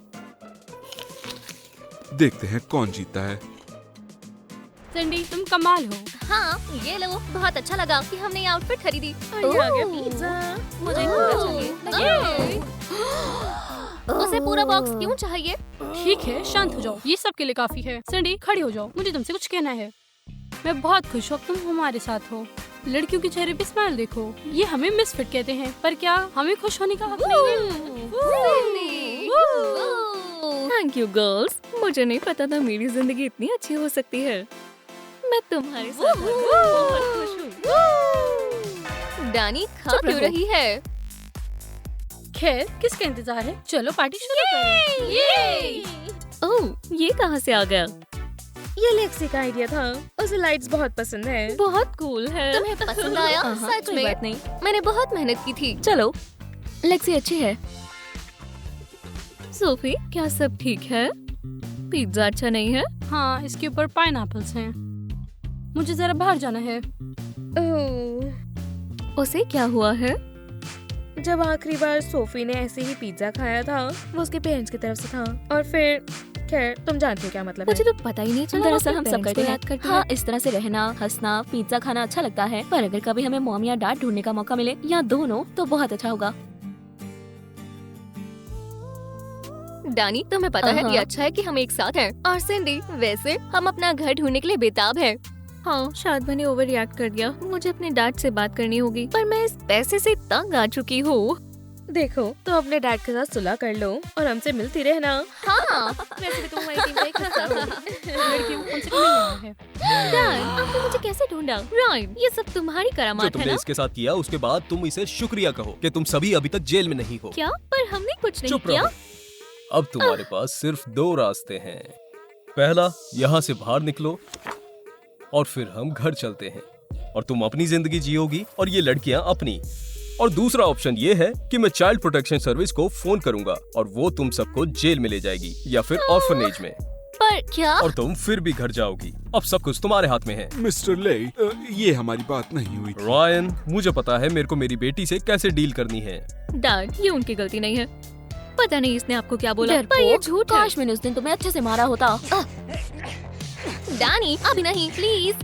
देखते हैं कौन जीता है। सिंडी, तुम कमाल हो। हाँ, ये लो, बहुत अच्छा लगा कि हमने ये आउटफिट खरीदी। और ये आ गया पिज्जा। मुझे पूरा चाहिए। उसे पूरा बॉक्स क्यों चाहिए? ठीक है, शांत हो जाओ, ये सबके लिए काफी है। सिंडी, खड़ी हो जाओ, मुझे तुमसे कुछ कहना है। मैं बहुत खुश हूँ तुम हमारे साथ हो। लड़कियों के चेहरे पे स्माइल देखो, ये हमें मिसफिट कहते हैं, पर क्या हमें खुश होने का हक नहीं है? थैंक यू गर्ल्स, मुझे नहीं पता था मेरी जिंदगी इतनी अच्छी हो सकती है। मैं तुम्हारे साथ बहुत खुश हूँ। डानी खा क्यों रही है? खैर, किसका इंतजार है? चलो पार्टी शुरू करें। ओह, ये कहाँ से आ गया? ये लेक्सी का आइडिया था, उसे लाइट्स बहुत पसंद है। बहुत कूल है। तुम्हें पसंद आया? सच कोई में? बात नहीं। मैंने बहुत मेहनत की थी। चलो, लेक्सी अच्छी है। सोफी, क्या सब ठीक है? पिज्जा अच्छा नहीं है? हाँ, इसके ऊपर पाइनएप्पल्स हैं। मुझे जरा बाहर जाना है। उसे क्या हुआ है? जब आखिरी बार सोफी ने ऐसे ही पिज्जा खाया था, वो उसके पेरेंट्स की तरफ से था, और फिर खैर तुम जानते हो क्या मतलब मुझे है। तो पता ही नहीं चला। दरअसल हम अपने सब parents को करते याद करते हैं। हाँ, इस तरह से रहना, हंसना, पिज्जा खाना अच्छा लगता है, पर अगर कभी हमें मॉम या डैड ढूंढने का मौका मिले, या दोनों, तो बहुत अच्छा होगा। डानी, तुम्हें पता है ये अच्छा है कि हम एक साथ हैं। और सिंडी, वैसे हम अपना घर ढूंढने के लिए बेताब हैं। हाँ, शायद मैंने ओवर रिएक्ट कर दिया। मुझे अपने डैड से बात करनी होगी, पर मैं इस पैसे से तंग आ चुकी हूँ। देखो, तो अपने डैड के साथ सुलह कर लो और हमसे मिलती रहना। हाँ, वैसे भी तुम हमारी टीम का एक हिस्सा हो। लड़कियों को कम से कम मिल रहा है। डैड, आपने मुझे कैसे ढूंढा? राइट, ये सब तुम्हारी जो करामात है तुमने ना? इसके साथ किया, उसके बाद तुम इसे शुक्रिया कहो कि तुम सभी अभी तक जेल में नहीं हो। क्या? पर हमने कुछ नहीं चुप किया। रहो। अब तुम्हारे पास सिर्फ 2 रास्ते हैं। पहला, यहाँ से बाहर निकलो और फिर हम घर चलते हैं और तुम अपनी जिंदगी जियोगी और ये लड़कियां अपनी। और दूसरा ऑप्शन ये है कि मैं चाइल्ड प्रोटेक्शन सर्विस को फोन करूंगा और वो तुम सबको जेल में ले जाएगी या फिर ऑर्फनेज में, पर क्या? और तुम फिर भी घर जाओगी। अब सब कुछ तुम्हारे हाथ में है। मिस्टर ले, ये हमारी बात नहीं हुई थी। रायन, मुझे पता है मेरे को मेरी बेटी से कैसे डील करनी है। डैड, ये उनकी गलती नहीं है। पता नहीं इसने आपको क्या बोला, डरपोक, पर ये झूठ है। काश मैंने उस दिन तुम्हें अच्छे से मारा होता। डानी, अभी नहीं, प्लीज।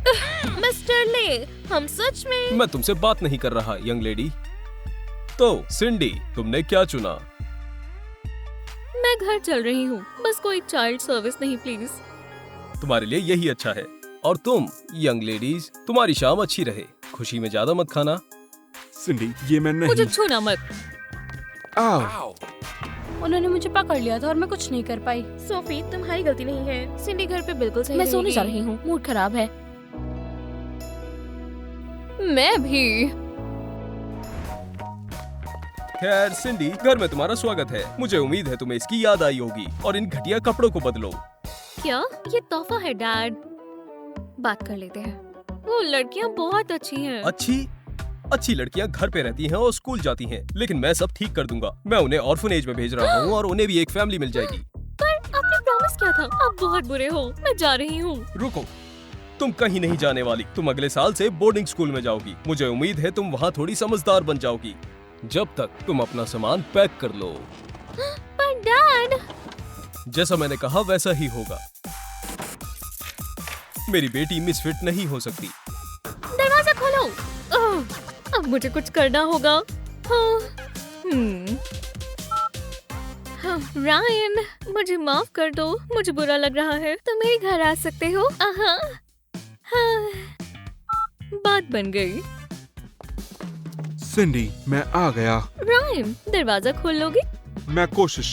मिस्टर ले, हम सच में। मैं तुमसे बात नहीं कर रहा, यंग लेडी। तो सिंडी, तुमने क्या चुना? मैं घर चल रही हूँ, बस कोई चाइल्ड सर्विस नहीं प्लीज। तुम्हारे लिए यही अच्छा है। और तुम यंग लेडीज, तुम्हारी शाम अच्छी रहे। खुशी में ज्यादा मत खाना। सिंडी, ये मैं नहीं। मुझे छूना मत। आओ। उन्होंने मुझे पकड़ लिया था और मैं कुछ नहीं कर पाई। सोफी, तुम्हारी गलती नहीं है। सिंडी घर पे बिल्कुल सही मैं सोने जा रहेगी। रही हूँ, मूड खराब है। मैं भी। खैर सिंडी, घर में तुम्हारा स्वागत है। मुझे उम्मीद है तुम्हें इसकी याद आई होगी और इन घटिया कपड़ों को बदलो। क्या? ये तोहफा है डैड। बात कर लेते हैं। वो लड़कियाँ बहुत अच्छी हैं। अच्छी लड़कियां घर पे रहती हैं और स्कूल जाती हैं, लेकिन मैं सब ठीक कर दूंगा। मैं उन्हें ऑर्फनेज में भेज रहा हूँ और उन्हें भी एक फैमिली मिल जाएगी। पर आपने प्रॉमिस किया था। आप बहुत बुरे हो, मैं जा रही हूँ। रुको, तुम कहीं नहीं जाने वाली। तुम अगले साल से बोर्डिंग स्कूल में जाओगी। मुझे उम्मीद है तुम वहाँ थोड़ी समझदार बन जाओगी। जब तक तुम अपना सामान पैक कर लो। पर डैड, जैसा मैंने कहा वैसा ही होगा। मेरी बेटी मिसफिट नहीं हो सकती। दरवाजा खोलो। अब अब मुझे कुछ करना होगा। हाँ, हाँ, रायन, मुझे माफ कर दो, मुझे बुरा लग रहा है। तुम मेरे घर आ सकते हो। हाँ, बात बन गई। सिंडी, मैं आ गया। रायन, दरवाजा खोल लोगे? मैं कोशिश।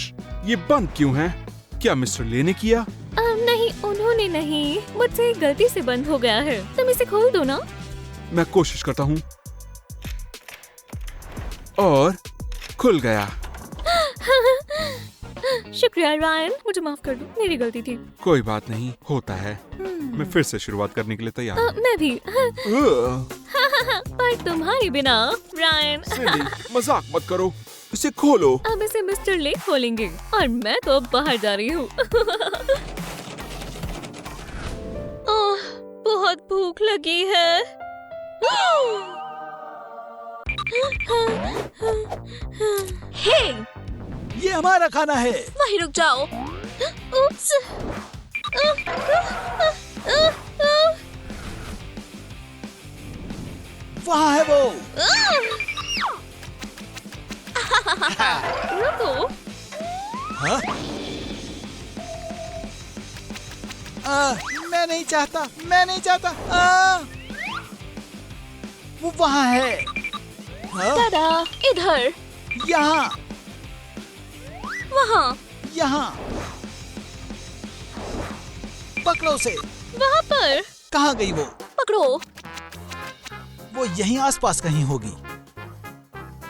ये बंद क्यों है? क्या मिस्टर ले ने किया? नहीं, उन्होंने नहीं, मुझसे गलती से बंद हो गया है। तुम इसे खोल दो ना। मैं कोशिश करता हूँ। और खुल गया। शुक्रिया रायन, मुझे माफ कर दो, मेरी गलती थी। कोई बात नहीं, होता है। मैं फिर से शुरुआत करने के लिए तैयार हूँ। मैं भी। पर तुम्हारे बिना रायन। सिंडी, मजाक मत करो, इसे खोलो। अब इसे मिस्टर ले खोलेंगे और मैं तो अब बाहर जा रही हूँ। बहुत भूख लगी है। हे, ये हमारा खाना है। वहीं रुक जाओ। उप्स। वहाँ है वो। रुको। हाँ? मैं नहीं चाहता, मैं नहीं चाहता। वो वहाँ है। दादा, इधर, यहाँ, वहाँ, यहाँ। पकड़ो उसे। वहाँ पर। कहाँ गई वो? पकड़ो। वो यहीं आसपास कहीं होगी।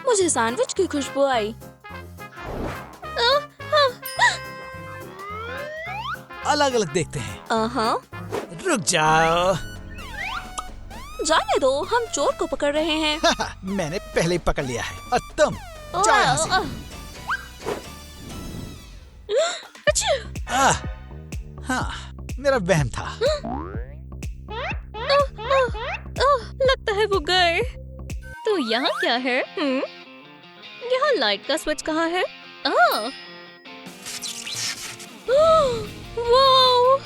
मुझे सैंडविच की खुशबू आई। अलग अलग देखते हैं। रुक जाओ। जाने दो, हम चोर को पकड़ रहे हैं। मैंने पहले ही पकड़ लिया है और तुम जाओ यहाँ से। हाँ, मेरा वहम था। लगता है वो गए। तो यहाँ क्या है? यहाँ लाइट का स्विच कहाँ है? वाओ,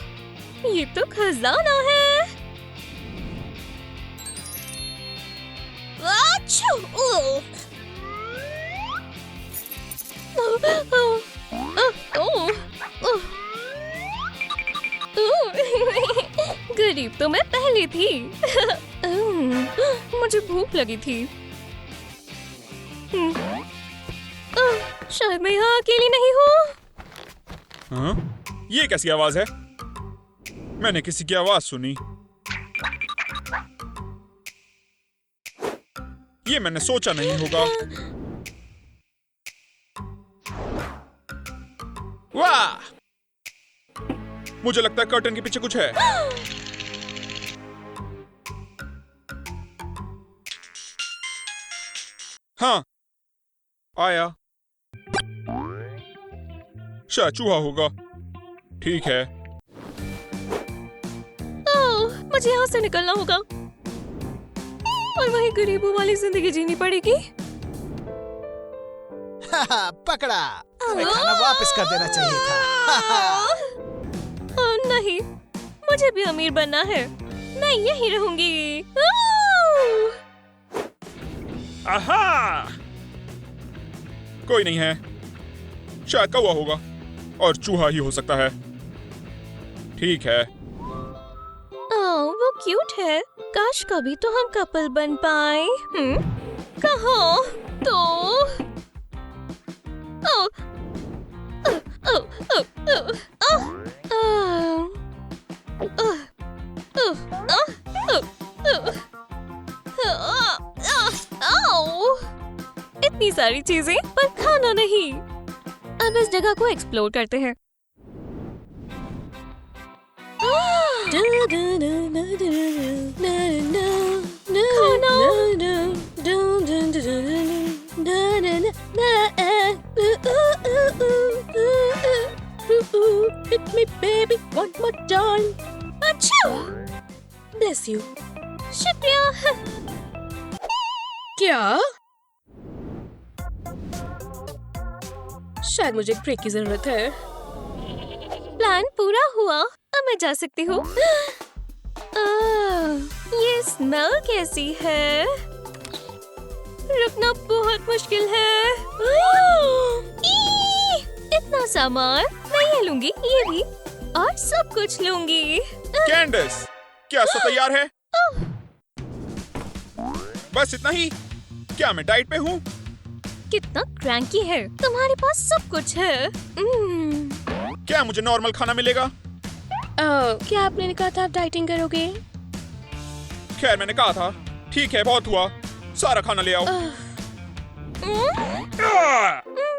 ये तो खजाना है। आच्छू! गरीब तो मैं पहले थी। मुझे भूख लगी थी। शायद मैं यहाँ अकेली नहीं हूँ। हाँ? ये कैसी आवाज है? मैंने किसी की आवाज सुनी। ये मैंने सोचा नहीं होगा। वाह! मुझे लगता है कर्टन के पीछे कुछ है। हाँ, आया। शायद चूहा होगा। ठीक है। मुझे यहाँ से निकलना होगा और वही गरीबों वाली जिंदगी जीनी पड़ेगी। पकड़ा। तुम्हें खाना वापस कर देना चाहिए था। नहीं, मुझे भी अमीर बनना है। मैं यहीं रहूंगी। आहा! कोई नहीं है। शायद कौवा होगा और चूहा ही हो सकता है। ठीक है। वो क्यूट है। काश कभी तो हम कपल बन पाए। कहाँ? तो इतनी सारी चीजें पर खाना नहीं। अब इस जगह को एक्सप्लोर करते हैं। Hit me baby one more time. Achoo! Bless you. शुक्रिया। क्या? शायद मुझे एक ब्रेक की जरूरत है। प्लान पूरा हुआ, अब मैं जा सकती हूँ। ये स्मेल कैसी है? रुकना बहुत मुश्किल है। इतना सामान मैं ये लूंगी, ये भी, और सब कुछ लूंगी। कैंडिस, क्या सब तैयार है? बस इतना ही? क्या मैं डाइट पे हूँ? कितना क्रैंकी है, तुम्हारे पास सब कुछ है। क्या मुझे नॉर्मल खाना मिलेगा? क्या आपने कहा था आप डाइटिंग करोगे? खैर मैंने कहा था। ठीक है, बहुत हुआ, सारा खाना ले आओ।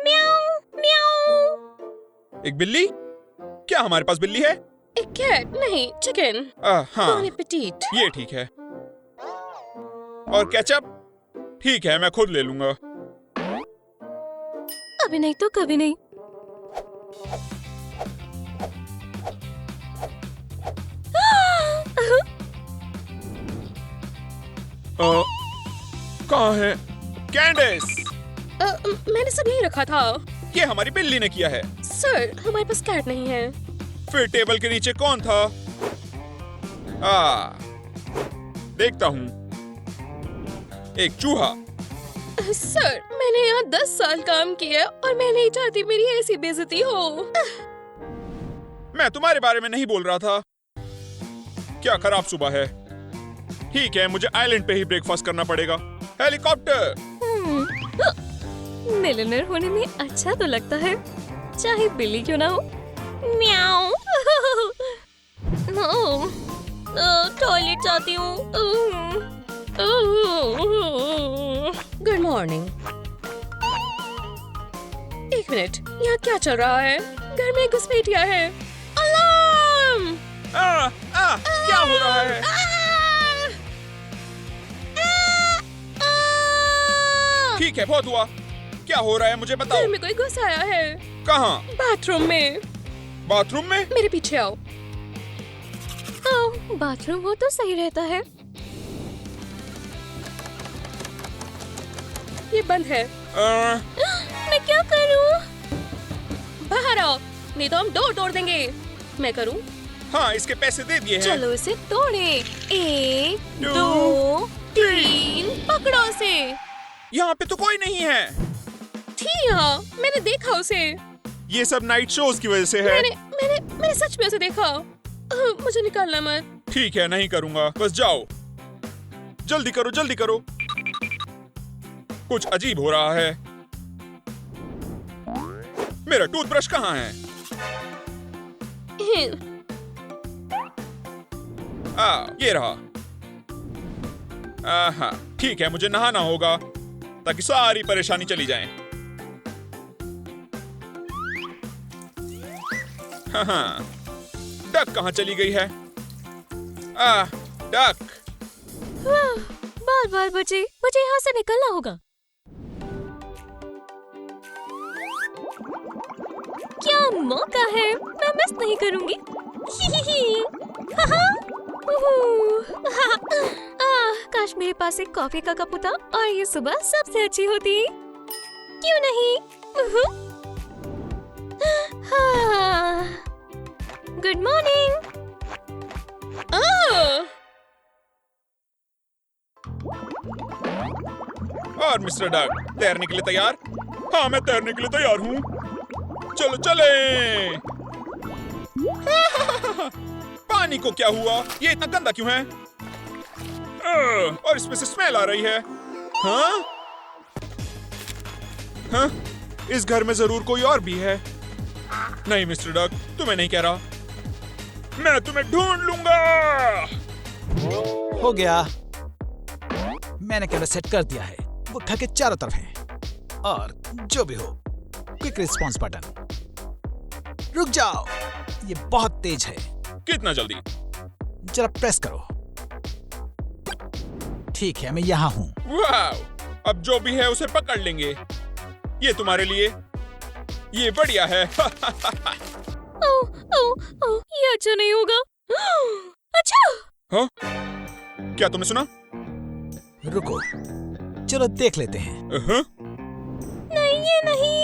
म्याऊ म्याऊ। एक बिल्ली? क्या हमारे पास बिल्ली है? एक कैट नहीं, चिकन। हाँ, Bon appetit। ये ठीक है। और केचप? ठीक है, मैं खुद ले लूंगा। अभी नहीं तो कभी नहीं। कहाँ है कैंडिस? मैंने सब यही रखा था। ये हमारी बिल्ली ने किया है। सर, हमारे पास कैट नहीं है। फिर टेबल के नीचे कौन था? देखता हूँ। एक चूहा। सर, मैंने यहाँ 10 साल काम किया और मैं नहीं चाहती मेरी ऐसी बेइज्जती हो। मैं तुम्हारे बारे में नहीं बोल रहा था। क्या खराब सुबह है। ठीक है, मुझे आइलैंड पे ही ब्रेकफास्ट करना पड़ेगा। हेलीकॉप्टर। मिलियनेयर होने में अच्छा तो लगता है, चाहे बिल्ली क्यों ना हो। म्याऊ। टॉयलेट जाती हूँ। Good morning. एक मिनट, यहाँ क्या चल रहा है? घर में घुसपैठिया है। अलार्म! क्या हो रहा है? ठीक है, बहुत हुआ। क्या हो रहा है मुझे बताओ। घर में कोई घुस आया है। कहाँ? बाथरूम में। बाथरूम में? मेरे पीछे आओ। बाथरूम हो तो सही रहता है। ये बंद है। मैं क्या करूं? बाहर आओ, नहीं तो हम डोर तोड़ देंगे। मैं करूं? हाँ, इसके पैसे दे दिए हैं। चलो इसे तोड़े। 1 2 2 3 पकड़ो उसे। यहाँ पे तो कोई नहीं है। थी यहाँ, मैंने देखा उसे। ये सब नाइट शोज की वजह से है। मैंने सच में उसे देखा। मुझे निकालना मत। ठीक है, नहीं करूँगा, बस जाओ। जल्दी करो, जल्दी करो। कुछ अजीब हो रहा है। मेरा टूथब्रश कहाँ है? ये रहा। हाँ, ठीक है, मुझे नहाना होगा ताकि सारी परेशानी चली जाए। हाँ, डक कहाँ चली गई है? डक। बाल बचे, मुझे यहाँ से निकलना होगा। क्या मौका है, मैं मिस नहीं करूंगी। काश मेरे पास एक कॉफी का कप होता और ये सुबह सबसे अच्छी होती। क्यों नहीं? Good morning. और मिस्टर डक, तैरने के लिए तैयार? हाँ, मैं तैरने के लिए तैयार हूँ। चलो चले। पानी को क्या हुआ? ये इतना गंदा क्यों है? और इसमें से स्मेल आ रही है। हाँ? हाँ? इस घर में जरूर कोई और भी है। नहीं मिस्टर डक, तुम्हें नहीं कह रहा। मैं तुम्हें ढूंढ लूंगा। हो गया, मैंने कैमरा सेट कर दिया है। वो घर के चारों तरफ है। और जो भी हो, क्विक रिस्पॉन्स बटन। रुक जाओ, ये बहुत तेज है। कितना जल्दी? जरा प्रेस करो। ठीक है, मैं यहाँ हूँ। वाव! अब जो भी है उसे पकड़ लेंगे। ये तुम्हारे लिए। ये बढ़िया है। ये अच्छा नहीं होगा। अच्छा। हाँ? क्या तुमने सुना? रुको, चलो देख लेते हैं। नहीं, ये नहीं।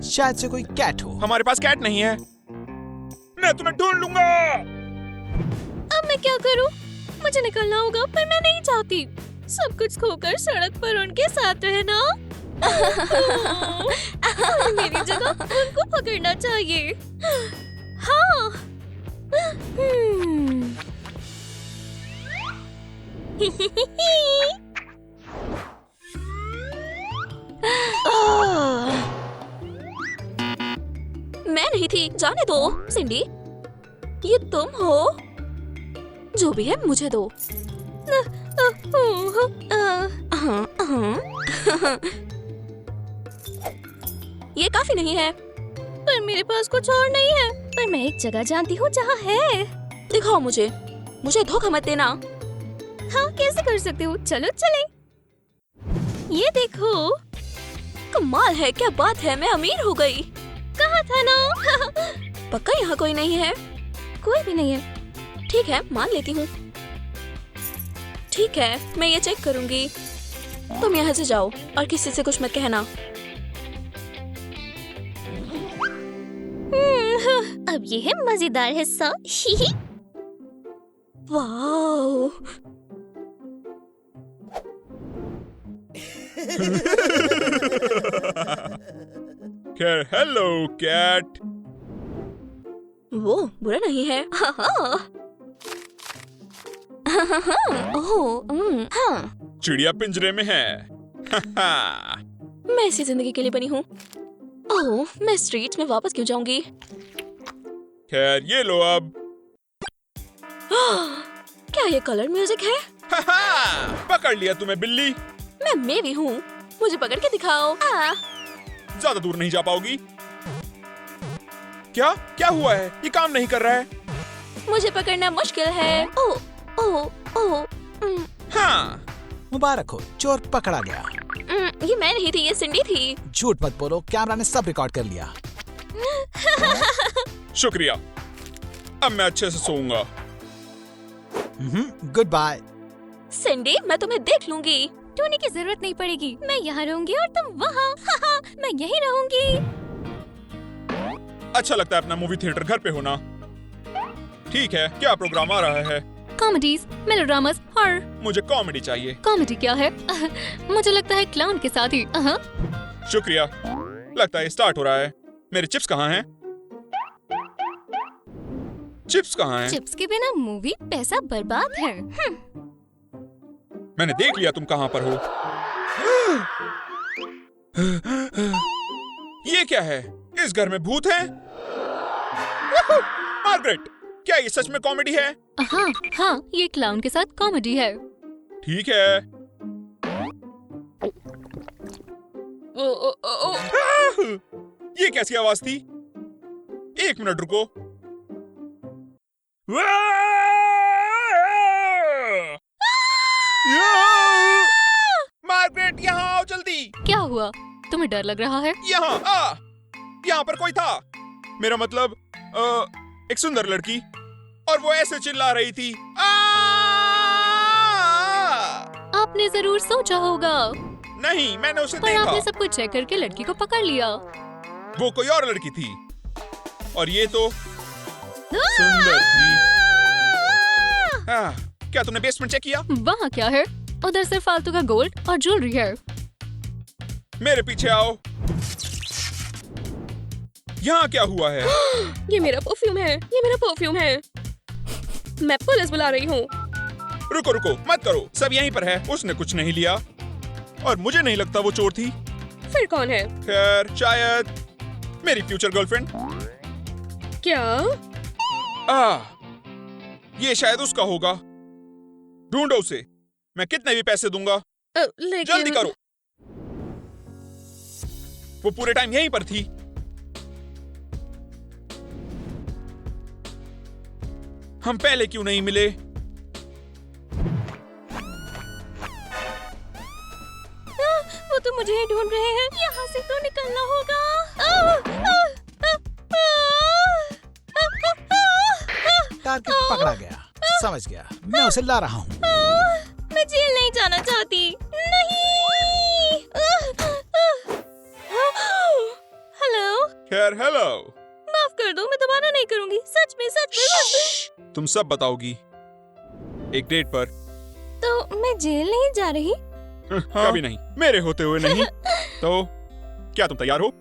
शायद से कोई कैट हो। हमारे पास कैट नहीं है। मैं तुम्हें ढूंढ लूंगा। अब मैं क्या करूं? मुझे निकलना होगा, पर मैं नहीं चाहती। सब कुछ खोकर सड़क पर उनके साथ रहना। मेरी जगह उनको पकड़ना चाहिए। हाँ। मैं नहीं थी, जाने दो। सिंडी, ये तुम हो? जो भी है मुझे दो। ये काफी नहीं है। पर मेरे पास कुछ और नहीं है। पर मैं एक जगह जानती हूँ जहाँ है। दिखाओ मुझे धोखा मत देना। हाँ, कैसे कर सकते हो? चलो चले। ये देखो। कमाल है, क्या बात है, मैं अमीर हो गई। कहा था ना। पक्का यहाँ कोई नहीं है? कोई भी नहीं है। ठीक है, मान लेती हूँ। ठीक है, मैं ये चेक करूंगी। तुम यहाँ से जाओ और किसी से कुछ मत कहना। अब ये है मजेदार हिस्सा। वाओ। खैर, हेलो कैट। वो बुरा नहीं है। ओह, हाँ। चिड़िया पिंजरे में है। मैं इसी जिंदगी के लिए बनी हूँ। ओह, मैं स्ट्रीट्स में वापस क्यों जाऊंगी? खैर, ये लो अब। क्या ये कलर म्यूजिक है? पकड़ लिया तुम्हें बिल्ली। मैं मेवी हूँ, मुझे पकड़ के दिखाओ। ज्यादा दूर नहीं जा पाओगी। क्या क्या हुआ है? ये काम नहीं कर रहा है। मुझे पकड़ना मुश्किल है। ओह ओह ओह। हाँ। मुबारक हो, चोर पकड़ा गया। ये मैं नहीं थी, ये सिंडी थी। झूठ मत बोलो, कैमरा ने सब रिकॉर्ड कर लिया। शुक्रिया, अब मैं अच्छे से सोऊंगा। Good bye. सिंडी, मैं तुम्हें देख लूंगी। टोनी की जरूरत नहीं पड़ेगी। मैं यहाँ रहूंगी और तुम वहाँ। मैं यहीं रहूंगी। अच्छा लगता है अपना मूवी थिएटर घर पे होना। ठीक है, क्या प्रोग्राम आ रहा है? Comedies, melodramas, horror. मुझे कॉमेडी चाहिए। कॉमेडी क्या है? मुझे लगता है क्लाउन के साथ ही। शुक्रिया, लगता है स्टार्ट हो रहा है। मेरे चिप्स कहाँ हैं? चिप्स कहाँ हैं? चिप्स के बिना मूवी पैसा बर्बाद है। मैंने देख लिया तुम कहाँ पर हो। ये क्या है? इस घर में भूत है? मार्गरेट, क्या ये सच में कॉमेडी है? हाँ हाँ, ये क्लाउन के साथ कॉमेडी है। ठीक है। ये कैसी आवाज थी? एक मिनट रुको। मार्गरेट, यहाँ आओ जल्दी। क्या हुआ? तुम्हें डर लग रहा है? यहाँ आ। यहाँ पर कोई था। मेरा मतलब एक सुंदर लड़की, और वो ऐसे चिल्ला रही थी। आपने जरूर सोचा होगा। नहीं, मैंने उसे पर देखा। आपने सब कुछ चेक करके लड़की को पकड़ लिया। वो कोई और लड़की थी, और ये तो सुंदर थी। क्या तुमने बेसमेंट चेक किया? वहाँ क्या है? उधर सिर्फ फालतू का गोल्ड और ज्वेलरी है। मेरे पीछे आओ। यहाँ क्या हुआ है? ये मेरा परफ्यूम है, ये मेरा परफ्यूम है। मैं पुलिस बुला रही हूँ। रुको रुको, मत करो, सब यहीं पर है। उसने कुछ नहीं लिया, और मुझे नहीं लगता वो चोर थी। फिर कौन है? खैर, शायद मेरी फ्यूचर गर्लफ्रेंड। क्या? ये शायद उसका होगा। ढूंढो उसे, मैं कितने भी पैसे दूंगा। लेकिन... जल्दी करो। वो पूरे टाइम यहीं पर थी। हम पहले क्यों नहीं मिले? वो तो मुझे ही ढूंढ रहे हैं। यहाँ से तो निकलना होगा। टारगेट पकड़ा गया। समझ गया, मैं उसे ला रहा हूँ। मैं जेल नहीं जाना चाहती। नहीं। हेलो। खैर, हेलो। माफ कर दो, मैं दोबारा नहीं करूंगी। सच में, सच में। तुम सब बताओगी। एक डेट पर तो मैं जेल नहीं जा रही। कभी नहीं, मेरे होते हुए नहीं। तो क्या तुम तैयार हो?